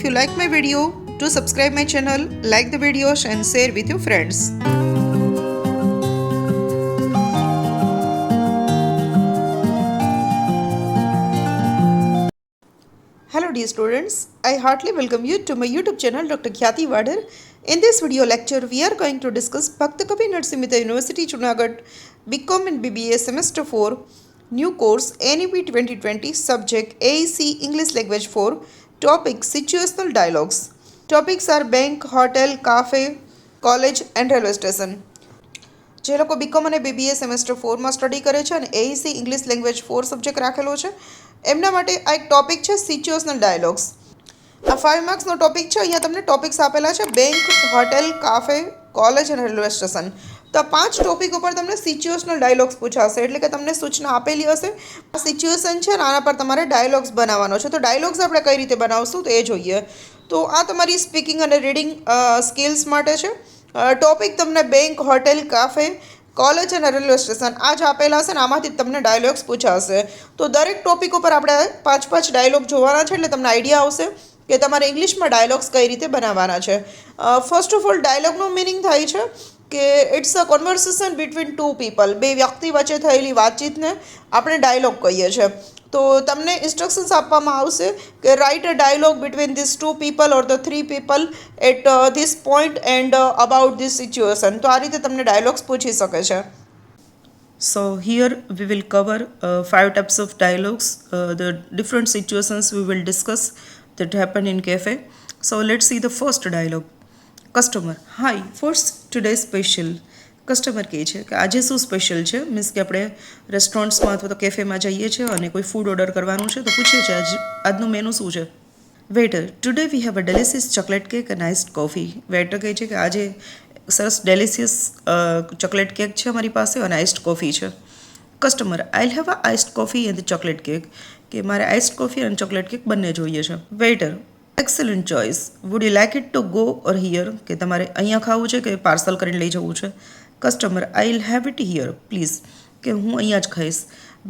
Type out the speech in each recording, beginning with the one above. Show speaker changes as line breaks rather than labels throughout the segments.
If you like my video, do subscribe my channel, like the videos and share with your friends. Hello dear students, I heartily welcome you to my YouTube channel Dr. Khyati Wadar. In this video lecture, we are going to discuss Bhakta Kavi Narsingh Mehta University Junagadh BCom and BBA Semester 4 New Course NEP 2020 Subject AEC English Language 4 Topic Situational Dialogues. Topics are bank, hotel, cafe, college and railway station. જે લોકો BCom અને BBA semester 4માં study કરે છે અને AEC English language 4 subject રાખેલો છે એમના માટે આ એક ટોપિક છે સિચ્યુએશનલ ડાયલોગ્સ. આ 5 માર્ક્સનો ટોપિક છે. અહીંયા તમને ટોપિક્સ આપેલા છે બેંક, હોટેલ, કાફે, કોલેજ અને રેલવે સ્ટેશન. તો આ 5 ટોપિક ઉપર તમને સિચ્યુએશનલ ડાયલોગ્સ પૂછાશે, એટલે કે તમને સૂચના આપેલી હશે. આ સિચ્યુએશન છે ને આના પર તમારે ડાયલોગ્સ બનાવવાનો છે. તો ડાયલોગ્સ આપણે કઈ રીતે બનાવશું તો એ જોઈએ. તો આ તમારી સ્પીકિંગ અને રીડિંગ સ્કિલ્સ માટે છે. ટોપિક તમને બેંક, હોટેલ, કાફે, કોલેજ અને રેલવે સ્ટેશન આ જ આપેલા હશે ને આમાંથી તમને ડાયલોગ્સ પૂછાશે. તો દરેક ટોપિક ઉપર આપણે 5-5 ડાયલોગ જોવાના છે, એટલે તમને આઈડિયા આવશે કે તમારે ઇંગ્લિશમાં ડાયલોગ્સ કઈ રીતે બનાવવાના છે. ફર્સ્ટ ઓફ ઓલ ડાયલોગનું મિનિંગ થાય છે કે it's a conversation between two people. બે વ્યક્તિ વચ્ચે થયેલી વાતચીતને આપણે ડાયલોગ કહીએ છીએ. તો તમને ઇન્સ્ટ્રક્શન્સ આપવામાં આવશે કે write a dialogue between this two people or the 3 people at this point and about this situation. તો આ રીતે તમને ડાયલોગ્સ પૂછી શકે છે. So here we will cover 5 types of dialogues, the different situations we will discuss that happen in cafe. So let's see the first dialogue. Customer: Hi, what's today's special? Customer કહે છે કે આજે શું special છે. Means કે આપણે રેસ્ટોરન્ટ્સમાં અથવા તો કેફેમાં જઈએ છીએ અને કોઈ ફૂડ ઓર્ડર કરવાનું છે તો પૂછીએ છીએ આજનું મેનુ શું છે. Waiter: today we have a delicious chocolate cake and iced coffee. Waiter કહે છે કે આજે સરસ ડેલિશિયસ ચોકલેટ કેક છે અમારી પાસે અને આઈસ્ડ કોફી છે. Customer: I'll have a iced coffee and chocolate cake. કે મારે આઈસ્ડ કોફી અને ચોકલેટ કેક બંને જોઈએ છે. Waiter: excellent choice. Would you like it to go or here. કે તમારે અહીંયા ખાવું છે કે પાર્સલ કરીને લઈ જવું છે. Customer: I'll have it here please. કે હું અહીંયા જ ખાઈશ.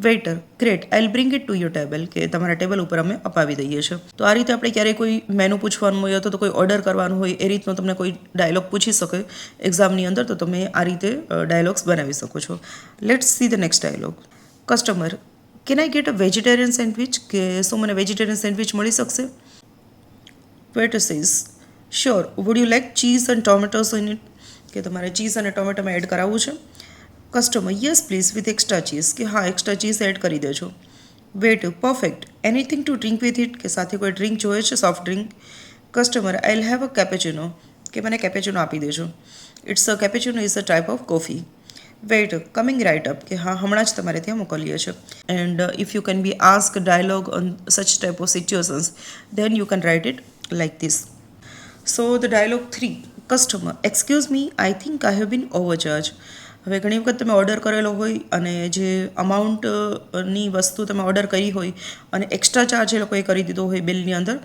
Waiter: great, I'll bring it to your table. કે તમારા ટેબલ ઉપર અમે અપાવી દઈએ છીએ. તો આ રીતે આપણે ક્યારેય કોઈ મેનુ પૂછવાનું હોય અથવા તો કોઈ ઓર્ડર કરવાનું હોય એ રીતનો તમને કોઈ ડાયલોગ પૂછી શકે એક્ઝામની અંદર, તો તમે આ રીતે ડાયલોગ્સ બનાવી શકો છો. Let's see the next dialogue. Customer: can I get a vegetarian sandwich. કે શું મને વેજીટેરિયન સેન્ડવિચ મળી શકશે. Waiter says sure, would you like cheese and tomatoes in it. કે તમારે ચીઝ અને ટોમેટોમાં એડ કરાવવું છે. Customer: yes please with extra cheese. કે હા, એક્સ્ટ્રા ચીઝ એડ કરી દેજો. Wait: perfect, anything to drink with it. કે સાથે કોઈ ડ્રિંક જોઈએ છે, soft drink. Customer: I'll have a cappuccino. કે મને કેપેચિનો આપી દેજો. It's a cappuccino is a type of coffee. Wait: coming right up. કે હા, હમણાં જ તમારે ત્યાં મોકલીએ છીએ. And if you can be ask dialogue on such type of situations then you can write it like this. So the dialogue 3. Customer: excuse me, I think I have been overcharge. હવે ઘણી વખત તમે order કરેલો હોય અને જે અમાઉન્ટની વસ્તુ તમે ઓર્ડર કરી હોય અને એક્સ્ટ્રા ચાર્જ એ લોકોએ કરી દીધો હોય બિલની અંદર,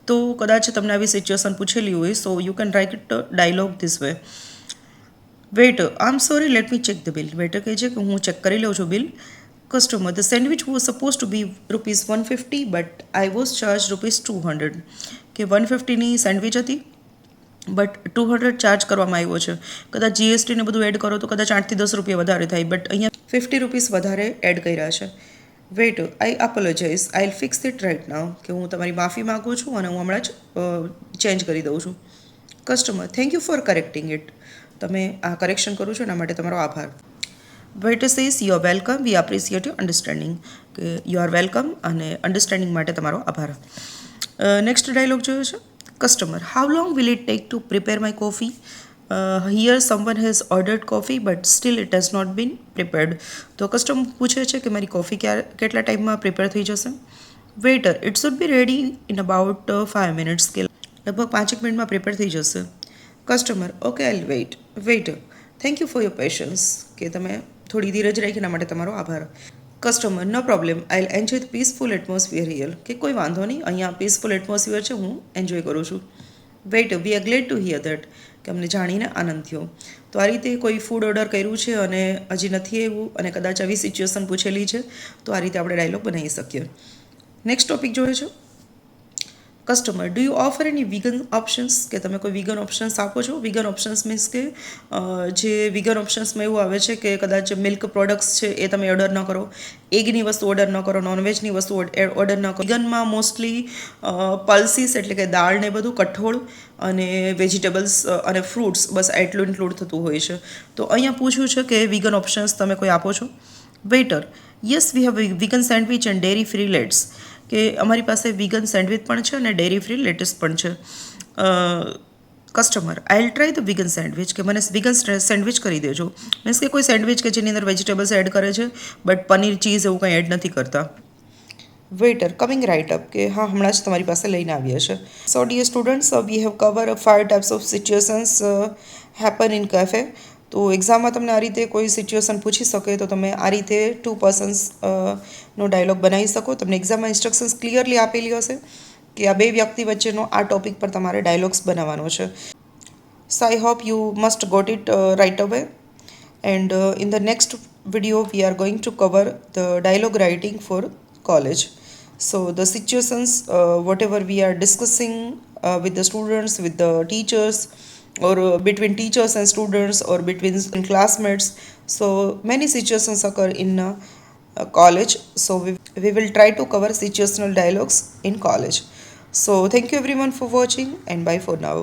તો કદાચ તમને આવી સિચ્યુએશન પૂછેલી હોય. So you can write it dialogue this way. Waiter: I am sorry, let me check the bill. Waiter કહે છે કે હું ચેક કરી લઉં છું bill. Customer: the sandwich was suppose to be ₹150 but I was charge ₹200. કે 150ની sandwich હતી બટ 200 ચાર્જ કરવામાં આવ્યો છે. કદાચ જીએસટીને બધું એડ કરો તો કદાચ 8-10 રૂપિયા વધારે થાય, બટ અહીંયા ₹50 વધારે એડ કર્યા છે. Wait: I apologize, I'll fix it right now. કે હું તમારી માફી માગું છું અને હું હમણાં જ ચેન્જ કરી દઉં છું. Customer: thank you for correcting it. તમે આ કરેક્શન કરું છો એના માટે તમારો આભાર. Waiter says you are welcome, we appreciate your understanding. કે યુ આર વેલકમ અને અન્ડરસ્ટેન્ડિંગ માટે તમારો આભાર. નેક્સ્ટ ડાયલોગ જોયો છે. Customer: how long will it take to prepare my coffee. Here someone has ordered coffee but still it has not been prepared. તો customer પૂછે છે કે મારી કોફી કેટલા ટાઈમમાં પ્રિપેર થઈ જશે. Waiter: it should be ready in about 5 minutes. કે લગભગ 5 મિનિટમાં પ્રિપેર થઈ જશે. Customer: okay, I'll wait. Waiter: thank you for your patience. કે તમે થોડી ધીરજ રાખી એના માટે તમારો આભાર. Customer: no problem, I'll enjoy the peaceful atmosphere here. કે કોઈ વાંધો નહીં, અહીંયા પીસફુલ એટમોસ્ફિયર છે, હું એન્જોય કરું છું. Waiter: we are glad to hear that. કે અમને જાણીને આનંદ થયો. તો આ રીતે કોઈ ફૂડ ઓર્ડર કર્યું છે અને હજી નથી આવ્યું અને કદાચ આવી સિચ્યુએશન પૂછેલી છે, તો આ રીતે આપણે ડાયલોગ બનાવી શકીએ. નેક્સ્ટ ટોપિક જોઈએ છે. Customer, do you offer any vegan options, કે તમે કોઈ વિગન ઓપ્શન્સ આપો છો? વિગન ઓપ્શન્સ મીન્સ કે જે વિગન ઓપ્શન્સમાં એવું આવે છે કે કદાચ મિલ્ક પ્રોડક્ટ્સ છે એ તમે ઓર્ડર ન કરો, એગની વસ્તુ ઓર્ડર ન કરો, નોનવેજની વસ્તુ ઓર્ડર ન કરો. વિગનમાં મોસ્ટલી પલ્સીસ એટલે કે દાળ ને બધું, કઠોળ અને વેજીટેબલ્સ અને ફ્રૂટ્સ, બસ એટલું ઇન્ક્લુડ થતું હોય છે. તો અહીંયા પૂછ્યું છે કે વિગન ઓપ્શન્સ તમે કોઈ આપો છો? Waiter, yes we have vegan sandwich and dairy free let's, કે અમારી પાસે વિગન સેન્ડવિચ પણ છે અને ડેરી ફ્રી લેટેસ પણ છે. Customer, I will try the vegan sandwich, કે મને વિગન સેન્ડવિચ કરી દેજો. મીન્સ કે કોઈ સેન્ડવિચ કે જેની અંદર વેજીટેબલ્સ એડ કરે છે બટ પનીર ચીઝ એવું કંઈ એડ નથી કરતા. વેઇટર કમિંગ રાઇટ અપ, કે હા હમણાં જ તમારી પાસે લઈને આવ્યા છે. So dear students, we have cover 5 types of situations happen in cafe. તો એક્ઝામમાં તમને આ રીતે કોઈ સિચ્યુએશન પૂછી શકે તો તમે આ રીતે 2 પર્સન્સ નો ડાયલોગ બનાવી શકો. તમને એક્ઝામમાં ઇન્સ્ટ્રક્શન્સ ક્લિયરલી આપેલી હશે કે આ બે વ્યક્તિ વચ્ચેનો આ ટોપિક પર તમારે ડાયલોગ્સ બનાવવાનો છે. So I hope you must got it right away. And in the next video we are going to cover the dialogue writing for college. So the situations whatever we are discussing with the students, with the teachers, or between teachers and students, or between classmates, so many situations occur in college. So we will try to cover situational dialogues in college. So thank you everyone for watching, and bye for now.